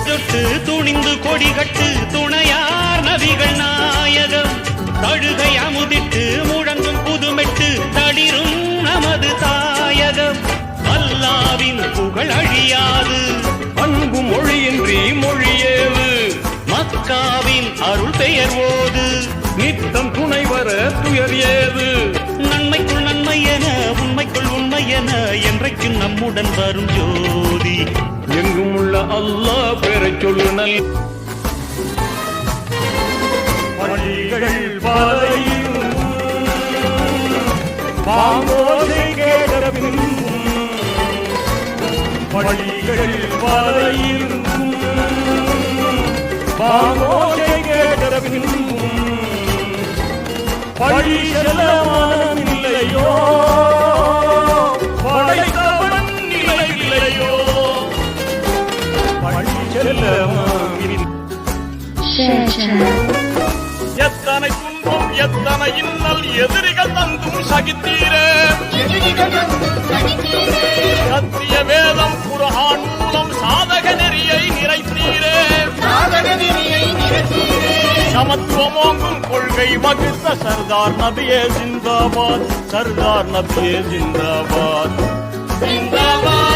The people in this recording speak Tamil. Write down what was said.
தொட்டு துணிந்து கொடி கட்டு துணையார் நபிகள் நாயகம் தழுகை அமுதிட்டு முழங்கும் புதுமெட்டு தளிரும் நமது தாயகம் அல்லாவின் புகழ் அழியாது அன்பு மொழியின்றி மொழியேவு மக்காவின் அருள் பெயர் ஓது நித்தம் துணை வர துயர் ஏது நன்மைக்குள் நன்மை என உண்மைக்குள் உண்மை என என்றைக்கும் நம்முடன் வரும் ஜோதி எங்கும் உள்ள அல்லாஹ் பெறச் சொல்லு நல் பள்ளிகள் பாதையும் பாங்கோசை கேட்ட பின்பும் பள்ளிகள் பாதையும் பாங்கோசை கேட்ட பின்பும் பழி செல்ல மனம் இல்லையோ படைத்தவன் நிலை இல்லையோ பழி செல்ல எத்தனை துன்பம் எத்தனை இன்னல் எதிரிகள் தந்தும் சகித்தீரே சத்திய வேதம் குர்ஆன் மூலம் சாதக நெறியை நிறைத்தீரே சமத்துவமோங்கும் கொள்கை வகுத்த சர்தார் நபியே ஜிந்தாபாத் சர்தார் நபியே ஜிந்தாபாத் ஜிந்தாபாத்